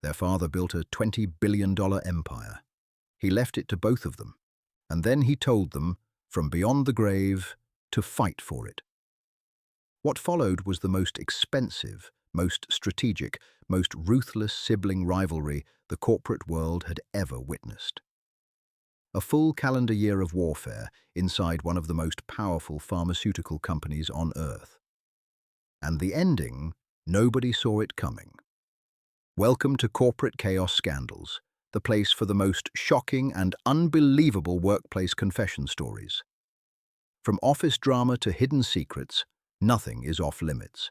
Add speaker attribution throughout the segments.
Speaker 1: Their father built a $20 billion empire. He left it to both of them, and then he told them, from beyond the grave, to fight for it. What followed was the most expensive, most strategic, most ruthless sibling rivalry the corporate world had ever witnessed. A full calendar year of warfare inside one of the most powerful pharmaceutical companies on Earth. And the ending, nobody saw it coming. Welcome to Corporate Chaos Scandals, the place for the most shocking and unbelievable workplace confession stories. From office drama to hidden secrets, nothing is off limits.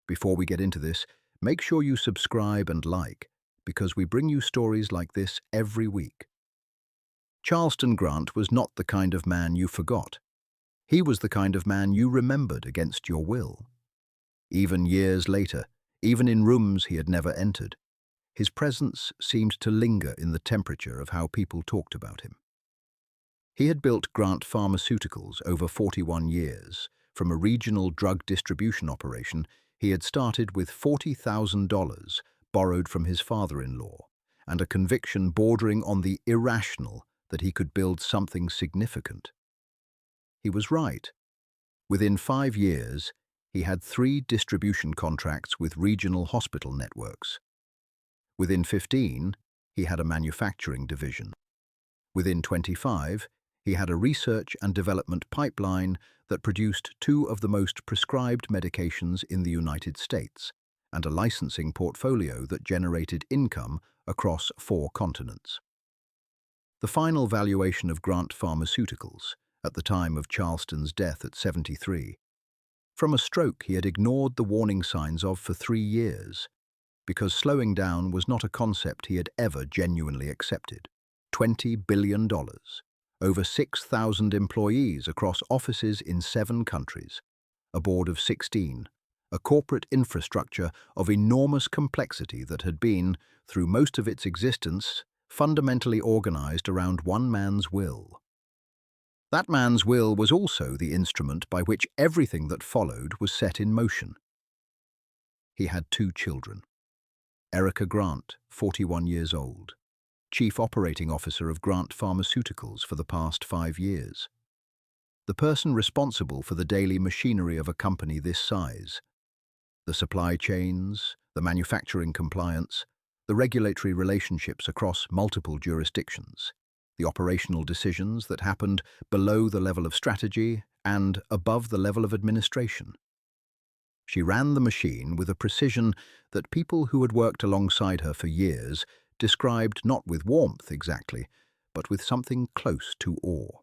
Speaker 1: Before we get into this, make sure you subscribe and like, because we bring you stories like this every week. Charleston Grant was not the kind of man you forgot. He was the kind of man you remembered against your will. Even years later, even in rooms he had never entered, his presence seemed to linger in the temperature of how people talked about him. He had built Grant Pharmaceuticals over 41 years. From a regional drug distribution operation, he had started with $40,000 borrowed from his father-in-law, and a conviction bordering on the irrational that he could build something significant. He was right. Within 5 years, he had 3 distribution contracts with regional hospital networks. Within 15, he had a manufacturing division. Within 25, he had a research and development pipeline that produced 2 of the most prescribed medications in the United States, and a licensing portfolio that generated income across 4 continents. The final valuation of Grant Pharmaceuticals, at the time of Charleston's death at 73, from a stroke he had ignored the warning signs of for 3 years, because slowing down was not a concept he had ever genuinely accepted. $20 billion, over 6,000 employees across offices in 7 countries, a board of 16, a corporate infrastructure of enormous complexity that had been, through most of its existence, fundamentally organized around one man's will. That man's will was also the instrument by which everything that followed was set in motion. He had 2 children. Erica Grant, 41 years old, Chief Operating Officer of Grant Pharmaceuticals for the past 5 years. The person responsible for the daily machinery of a company this size. The supply chains, the manufacturing compliance, the regulatory relationships across multiple jurisdictions, the operational decisions that happened below the level of strategy and above the level of administration. She ran the machine with a precision that people who had worked alongside her for years described not with warmth exactly, but with something close to awe.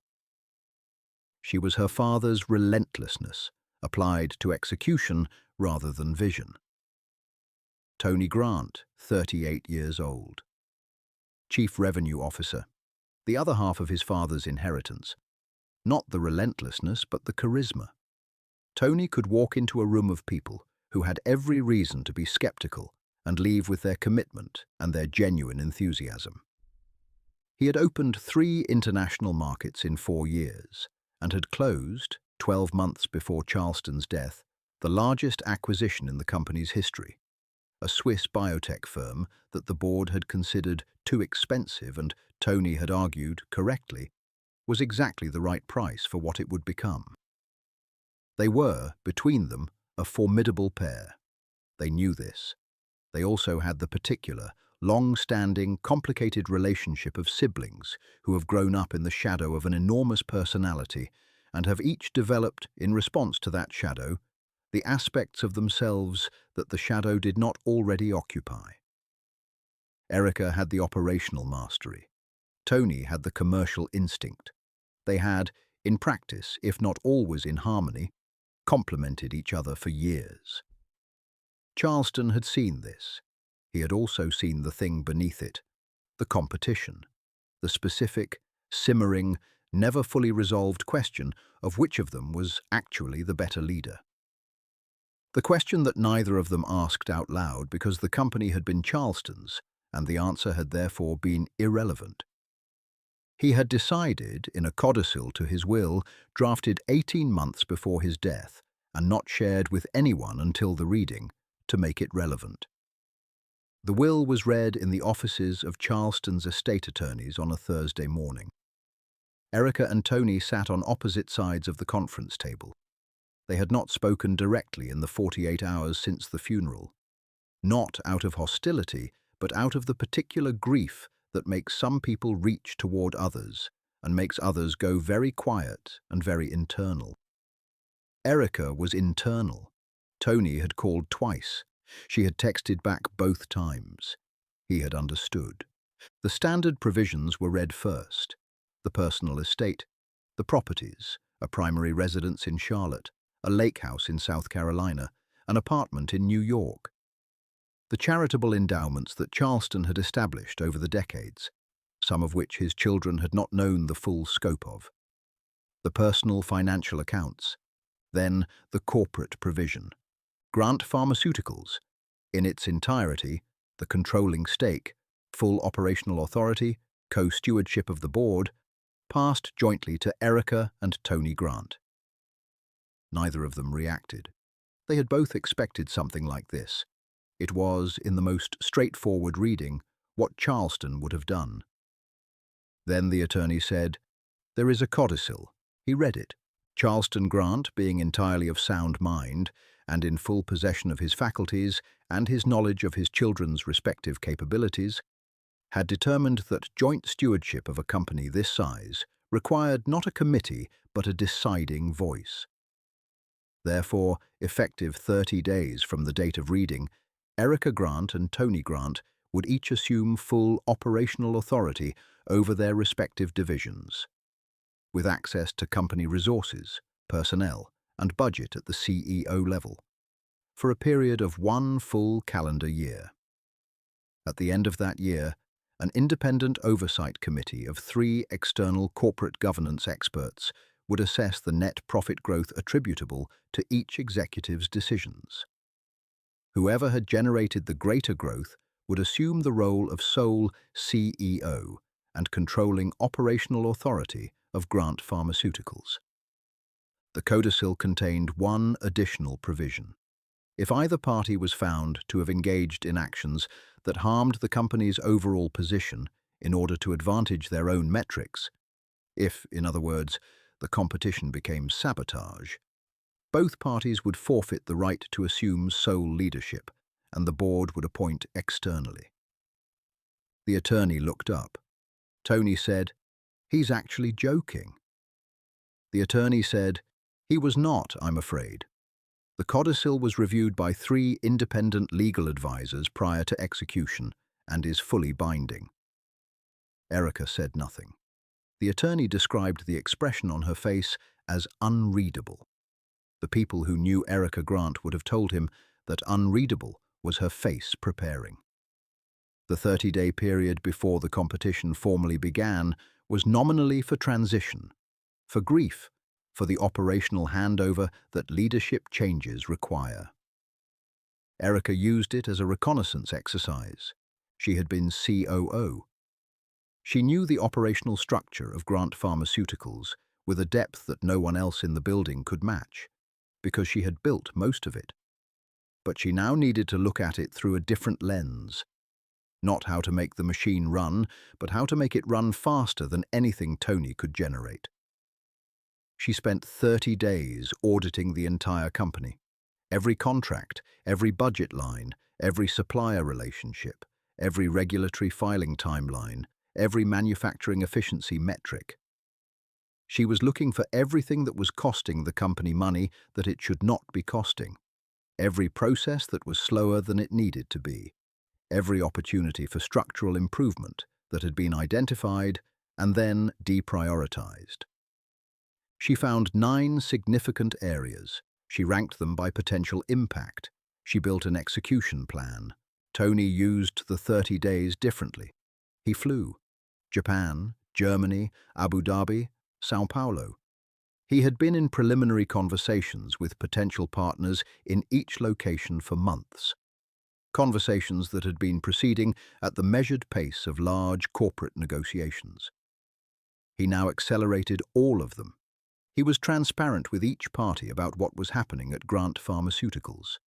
Speaker 1: She was her father's relentlessness, applied to execution rather than vision. Tony Grant, 38 years old, Chief Revenue Officer, the other half of his father's inheritance. Not the relentlessness, but the charisma. Tony could walk into a room of people who had every reason to be skeptical and leave with their commitment and their genuine enthusiasm. He had opened 3 international markets in 4 years and had closed, 12 months before Charleston's death, the largest acquisition in the company's history, a Swiss biotech firm that the board had considered too expensive and, Tony had argued correctly, was exactly the right price for what it would become. They were, between them, a formidable pair. They knew this. They also had the particular, long-standing, complicated relationship of siblings who have grown up in the shadow of an enormous personality and have each developed, in response to that shadow, the aspects of themselves that the shadow did not already occupy. Erica had the operational mastery. Tony had the commercial instinct. They had, in practice, if not always in harmony, complemented each other for years. Charleston had seen this. He had also seen the thing beneath it, the competition, the specific, simmering, never fully resolved question of which of them was actually the better leader. The question that neither of them asked out loud because the company had been Charleston's, and the answer had therefore been irrelevant. He had decided, in a codicil to his will, drafted 18 months before his death, and not shared with anyone until the reading, to make it relevant. The will was read in the offices of Charleston's estate attorneys on a Thursday morning. Erica and Tony sat on opposite sides of the conference table. They had not spoken directly in the 48 hours since the funeral. Not out of hostility, but out of the particular grief that makes some people reach toward others and makes others go very quiet and very internal. Erica was internal. Tony had called twice. She had texted back both times. He had understood. The standard provisions were read first: the personal estate, the properties, a primary residence in Charlotte, a lake house in South Carolina, an apartment in New York. The charitable endowments that Charleston had established over the decades, some of which his children had not known the full scope of. The personal financial accounts, then the corporate provision. Grant Pharmaceuticals, in its entirety, the controlling stake, full operational authority, co-stewardship of the board, passed jointly to Erica and Tony Grant. Neither of them reacted. They had both expected something like this. It was, in the most straightforward reading, what Charleston would have done. Then the attorney said, "There is a codicil." He read it. Charleston Grant, being entirely of sound mind and in full possession of his faculties and his knowledge of his children's respective capabilities, had determined that joint stewardship of a company this size required not a committee but a deciding voice. Therefore, effective 30 days from the date of reading, Erica Grant and Tony Grant would each assume full operational authority over their respective divisions, with access to company resources, personnel, and budget at the CEO level, for a period of 1 full calendar year. At the end of that year, an independent oversight committee of 3 external corporate governance experts would assess the net profit growth attributable to each executive's decisions. Whoever had generated the greater growth would assume the role of sole CEO and controlling operational authority of Grant Pharmaceuticals. The codicil contained one additional provision. If either party was found to have engaged in actions that harmed the company's overall position in order to advantage their own metrics, if, in other words, the competition became sabotage, both parties would forfeit the right to assume sole leadership, and the board would appoint externally. The attorney looked up. Tony said, "He's actually joking." The attorney said, "He was not, I'm afraid. The codicil was reviewed by 3 independent legal advisors prior to execution and is fully binding." Erica said nothing. The attorney described the expression on her face as unreadable. The people who knew Erica Grant would have told him that unreadable was her face preparing. The 30-day period before the competition formally began was nominally for transition, for grief, for the operational handover that leadership changes require. Erica used it as a reconnaissance exercise. She had been COO. She knew the operational structure of Grant Pharmaceuticals with a depth that no one else in the building could match, because she had built most of it. But she now needed to look at it through a different lens. Not how to make the machine run, but how to make it run faster than anything Tony could generate. She spent 30 days auditing the entire company. Every contract, every budget line, every supplier relationship, every regulatory filing timeline, every manufacturing efficiency metric. She was looking for everything that was costing the company money that it should not be costing, every process that was slower than it needed to be, every opportunity for structural improvement that had been identified and then deprioritized. She found 9 significant areas. She ranked them by potential impact. She built an execution plan. Tony used the 30 days differently. He flew. Japan, Germany, Abu Dhabi, Sao Paulo. He had been in preliminary conversations with potential partners in each location for months. Conversations that had been proceeding at the measured pace of large corporate negotiations. He now accelerated all of them. He was transparent with each party about what was happening at Grant Pharmaceuticals.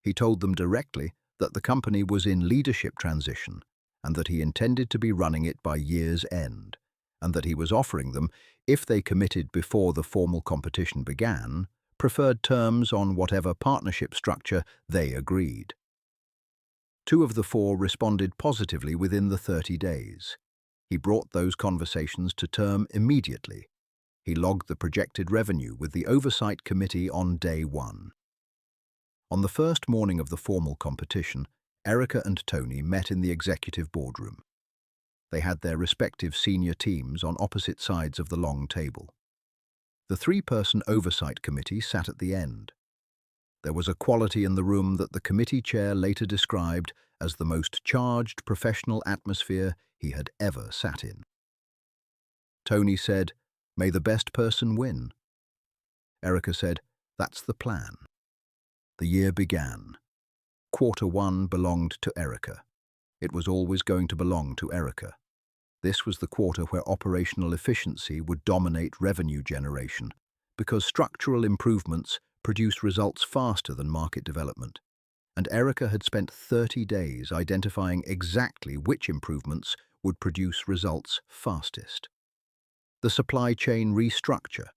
Speaker 1: He told them directly that the company was in leadership transition and that he intended to be running it by year's end, and that he was offering them, if they committed before the formal competition began, preferred terms on whatever partnership structure they agreed. 2 of the 4 responded positively within the 30 days. He brought those conversations to term immediately. He logged the projected revenue with the Oversight Committee on day 1. On the first morning of the formal competition, Erica and Tony met in the executive boardroom. They had their respective senior teams on opposite sides of the long table. The 3-person Oversight Committee sat at the end. There was a quality in the room that the committee chair later described as the most charged professional atmosphere he had ever sat in. Tony said, "May the best person win." Erica said, "That's the plan." The year began. Quarter 1 belonged to Erica. It was always going to belong to Erica. This was the quarter where operational efficiency would dominate revenue generation, because structural improvements produce results faster than market development. And Erica had spent 30 days identifying exactly which improvements would produce results fastest. The supply chain restructure.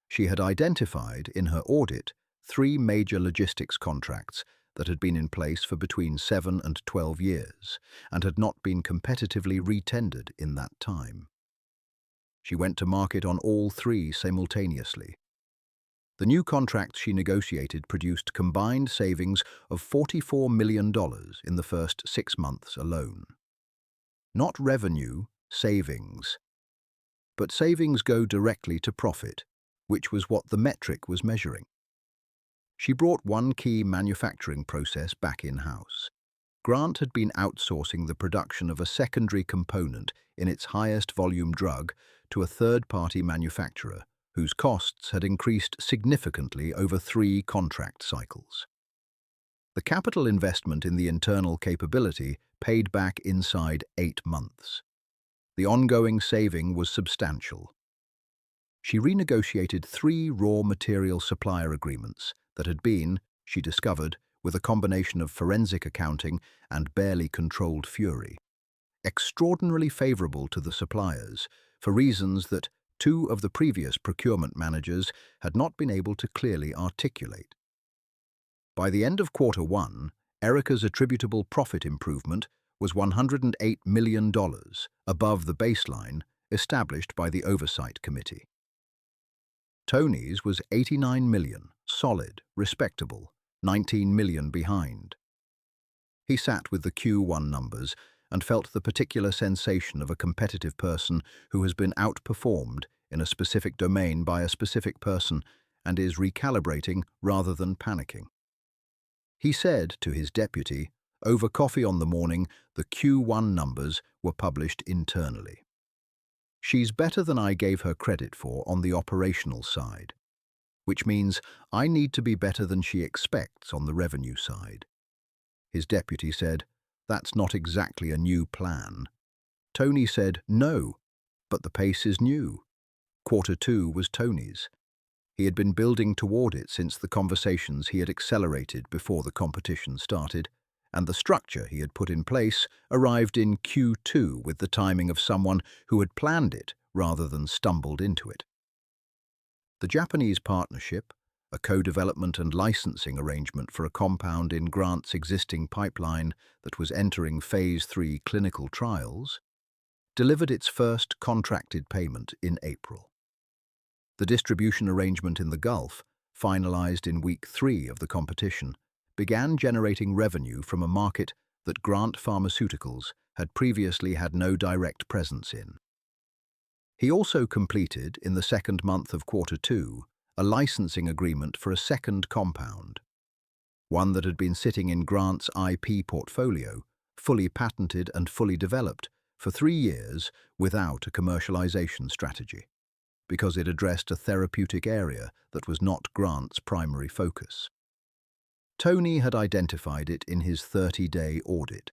Speaker 1: She had identified in her audit 3 major logistics contracts that had been in place for between 7 and 12 years and had not been competitively retendered in that time. She went to market on all 3 simultaneously. The new contracts she negotiated produced combined savings of $44 million in the first 6 months alone. Not revenue, savings. But savings go directly to profit, which was what the metric was measuring. She brought one key manufacturing process back in-house. Grant had been outsourcing the production of a secondary component in its highest volume drug to a third-party manufacturer whose costs had increased significantly over 3 contract cycles. The capital investment in the internal capability paid back inside 8 months. The ongoing saving was substantial. She renegotiated 3 raw material supplier agreements that had been, she discovered, with a combination of forensic accounting and barely controlled fury, extraordinarily favorable to the suppliers for reasons that 2 of the previous procurement managers had not been able to clearly articulate. By the end of quarter 1, Erica's attributable profit improvement was $108 million above the baseline established by the Oversight Committee. Tony's was $89 million, solid, respectable, $19 million behind. He sat with the Q1 numbers and felt the particular sensation of a competitive person who has been outperformed in a specific domain by a specific person and is recalibrating rather than panicking. He said to his deputy, over coffee on the morning, the Q1 numbers were published internally. She's better than I gave her credit for on the operational side, which means I need to be better than she expects on the revenue side. His deputy said, that's not exactly a new plan. Tony said, no, but the pace is new. Quarter 2 was Tony's. He had been building toward it since the conversations he had accelerated before the competition started, and the structure he had put in place arrived in Q2 with the timing of someone who had planned it rather than stumbled into it. The Japanese partnership, a co-development and licensing arrangement for a compound in Grant's existing pipeline that was entering Phase 3 clinical trials, delivered its first contracted payment in April. The distribution arrangement in the Gulf, finalized in week 3 of the competition, began generating revenue from a market that Grant Pharmaceuticals had previously had no direct presence in. He also completed, in the second month of quarter 2, a licensing agreement for a second compound, one that had been sitting in Grant's IP portfolio, fully patented and fully developed, for 3 years without a commercialization strategy, because it addressed a therapeutic area that was not Grant's primary focus. Tony had identified it in his 30-day audit.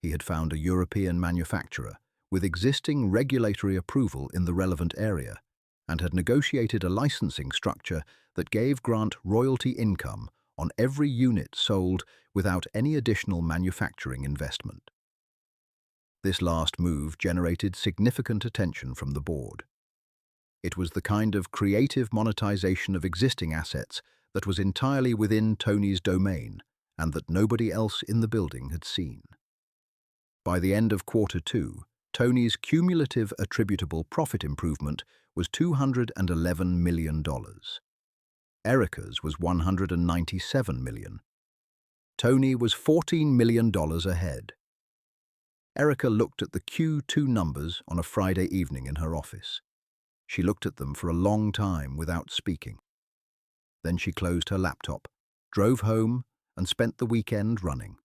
Speaker 1: He had found a European manufacturer with existing regulatory approval in the relevant area and had negotiated a licensing structure that gave Grant royalty income on every unit sold without any additional manufacturing investment. This last move generated significant attention from the board. It was the kind of creative monetization of existing assets that was entirely within Tony's domain and that nobody else in the building had seen. By the end of Q2, Tony's cumulative attributable profit improvement was $211 million. Erica's was $197 million. Tony was $14 million ahead. Erica looked at the Q2 numbers on a Friday evening in her office. She looked at them for a long time without speaking. Then she closed her laptop, drove home, and spent the weekend running.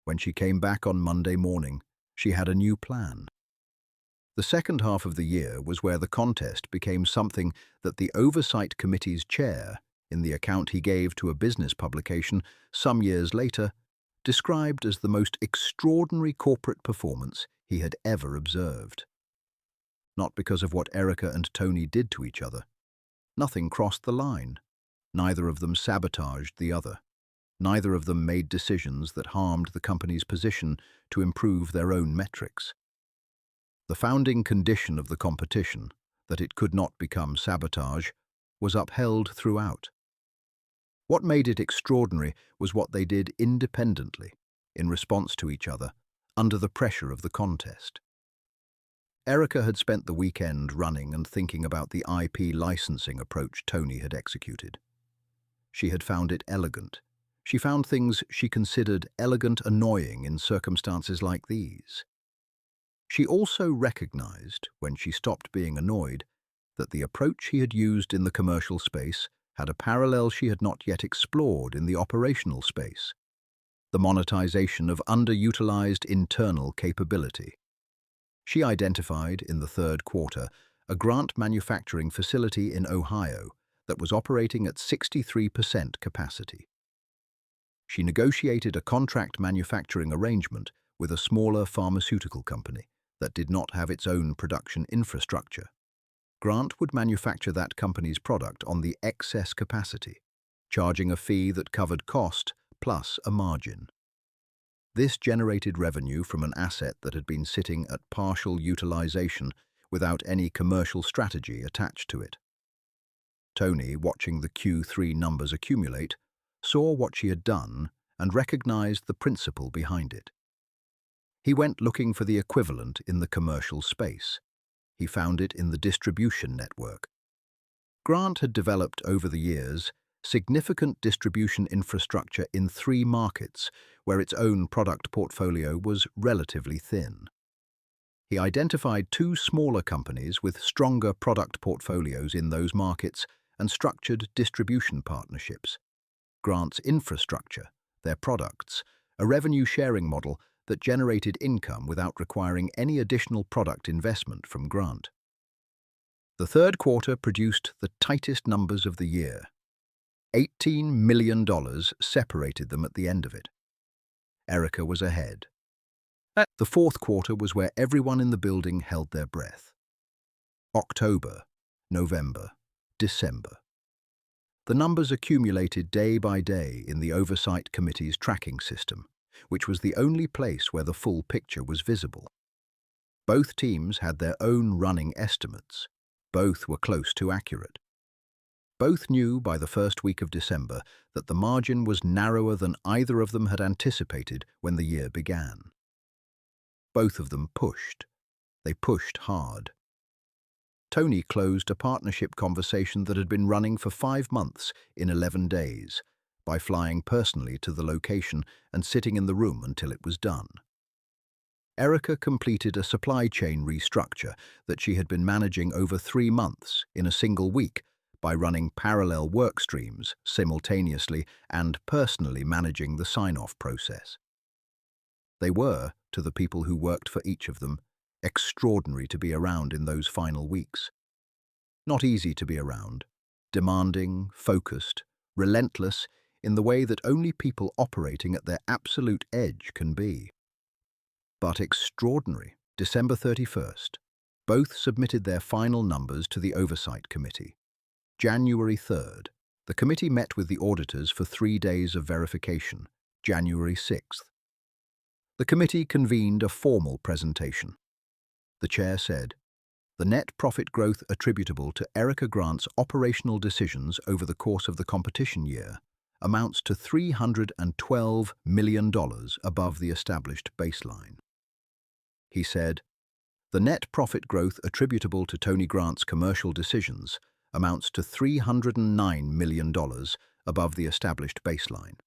Speaker 1: When she came back on Monday morning, she had a new plan. The second half of the year was where the contest became something that the Oversight Committee's chair, in the account he gave to a business publication some years later, described as the most extraordinary corporate performance he had ever observed. Not because of what Erica and Tony did to each other. Nothing crossed the line. Neither of them sabotaged the other. Neither of them made decisions that harmed the company's position to improve their own metrics. The founding condition of the competition, that it could not become sabotage, was upheld throughout. What made it extraordinary was what they did independently, in response to each other, under the pressure of the contest. Erica had spent the weekend running and thinking about the IP licensing approach Tony had executed. She had found it elegant. She found things she considered elegant annoying in circumstances like these. She also recognized, when she stopped being annoyed, that the approach he had used in the commercial space had a parallel she had not yet explored in the operational space: the monetization of underutilized internal capability. She identified, in the third quarter, a Grant manufacturing facility in Ohio that was operating at 63% capacity. She negotiated a contract manufacturing arrangement with a smaller pharmaceutical company that did not have its own production infrastructure. Grant would manufacture that company's product on the excess capacity, charging a fee that covered cost plus a margin. This generated revenue from an asset that had been sitting at partial utilization without any commercial strategy attached to it. Tony, watching the Q3 numbers accumulate, saw what she had done and recognized the principle behind it. He went looking for the equivalent in the commercial space. He found it in the distribution network. Grant had developed over the years significant distribution infrastructure in 3 markets where its own product portfolio was relatively thin. He identified 2 smaller companies with stronger product portfolios in those markets and structured distribution partnerships. Grant's infrastructure, their products, a revenue-sharing model that generated income without requiring any additional product investment from Grant. The third quarter produced the tightest numbers of the year. $18 million separated them at the end of it. Erica was ahead. The fourth quarter was where everyone in the building held their breath. October, November, December. The numbers accumulated day by day in the Oversight Committee's tracking system, which was the only place where the full picture was visible. Both teams had their own running estimates. Both were close to accurate. Both knew by the first week of December that the margin was narrower than either of them had anticipated when the year began. Both of them pushed. They pushed hard. Tony closed a partnership conversation that had been running for 5 months in 11 days by flying personally to the location and sitting in the room until it was done. Erica completed a supply chain restructure that she had been managing over 3 months in a single week by running parallel work streams simultaneously and personally managing the sign-off process. They were, to the people who worked for each of them, extraordinary to be around in those final weeks. Not easy to be around, demanding, focused, relentless in the way that only people operating at their absolute edge can be. But extraordinary. December 31st. Both submitted their final numbers to the Oversight Committee. January 3rd. The committee met with the auditors for 3 days of verification, January 6th. The committee convened a formal presentation. The chair said, "The net profit growth attributable to Erica Grant's operational decisions over the course of the competition year amounts to $312 million above the established baseline." He said, "The net profit growth attributable to Tony Grant's commercial decisions amounts to $309 million above the established baseline."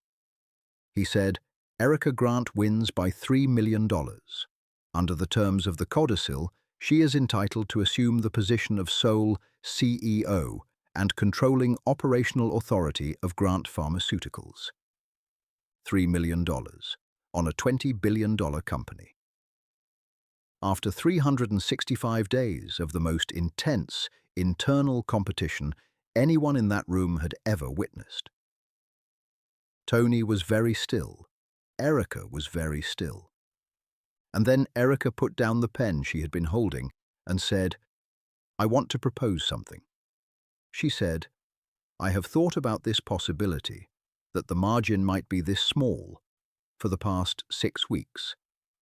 Speaker 1: He said, "Erica Grant wins by $3 million. Under the terms of the codicil, she is entitled to assume the position of sole CEO and controlling operational authority of Grant Pharmaceuticals. $3 million on a $20 billion company. After 365 days of the most intense internal competition anyone in that room had ever witnessed. Tony was very still. Erica was very still. And then Erica put down the pen she had been holding and said, "I want to propose something." She said, "I have thought about this possibility, that the margin might be this small, for the past 6 weeks,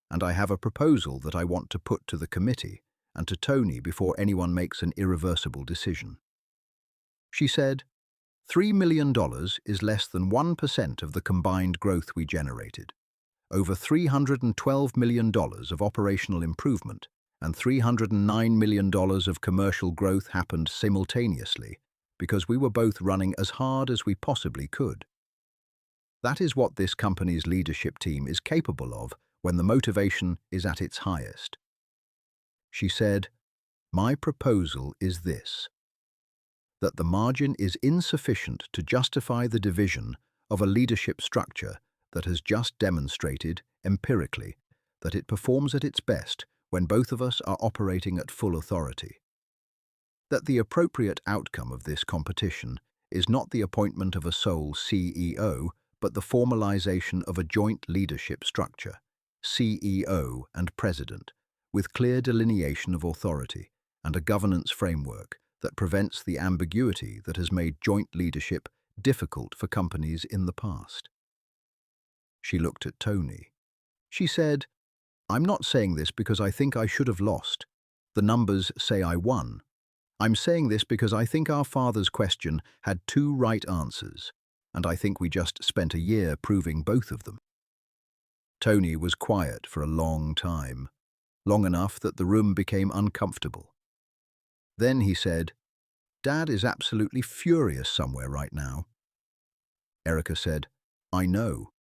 Speaker 1: and I have a proposal that I want to put to the committee and to Tony before anyone makes an irreversible decision." She said, $3 million is less than 1% of the combined growth we generated. Over $312 million of operational improvement and $309 million of commercial growth happened simultaneously because we were both running as hard as we possibly could. That is what this company's leadership team is capable of when the motivation is at its highest. She said, "My proposal is this: that the margin is insufficient to justify the division of a leadership structure that has just demonstrated, empirically, that it performs at its best when both of us are operating at full authority. That the appropriate outcome of this competition is not the appointment of a sole CEO, but the formalization of a joint leadership structure, CEO and President, with clear delineation of authority and a governance framework that prevents the ambiguity that has made joint leadership difficult for companies in the past." She looked at Tony. She said, "I'm not saying this because I think I should have lost. The numbers say I won. I'm saying this because I think our father's question had 2 right answers, and I think we just spent a year proving both of them." Tony was quiet for a long time, long enough that the room became uncomfortable. Then he said, "Dad is absolutely furious somewhere right now." Erica said, "I know."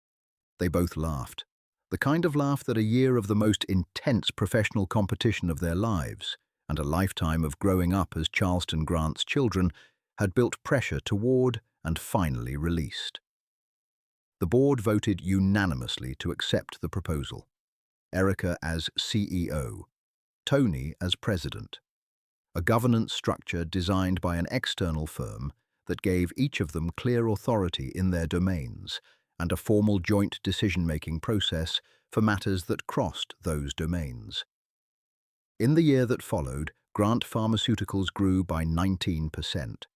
Speaker 1: They both laughed, the kind of laugh that a year of the most intense professional competition of their lives and a lifetime of growing up as Charleston Grant's children had built pressure toward and finally released. The board voted unanimously to accept the proposal. Erica as CEO, Tony as President. A governance structure designed by an external firm that gave each of them clear authority in their domains and a formal joint decision-making process for matters that crossed those domains. In the year that followed, Grant Pharmaceuticals grew by 19%.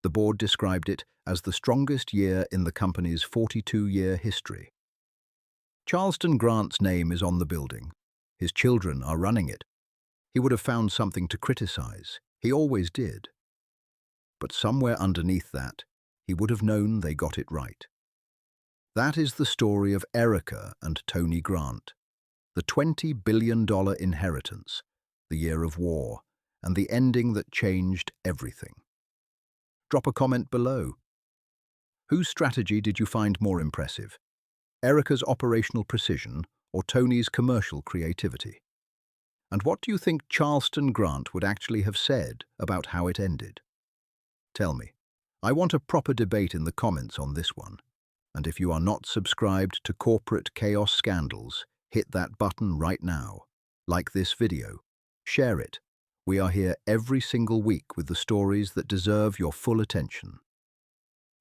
Speaker 1: The board described it as the strongest year in the company's 42-year history. Charleston Grant's name is on the building. His children are running it. He would have found something to criticize. He always did. But somewhere underneath that, he would have known they got it right. That is the story of Erica and Tony Grant, the $20 billion inheritance, the year of war, and the ending that changed everything. Drop a comment below. Whose strategy did you find more impressive? Erica's operational precision or Tony's commercial creativity? And what do you think Charleston Grant would actually have said about how it ended? Tell me. I want a proper debate in the comments on this one. And if you are not subscribed to Corporate Chaos Scandals, hit that button right now. Like this video. Share it. We are here every single week with the stories that deserve your full attention.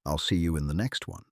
Speaker 1: I'll see you in the next one.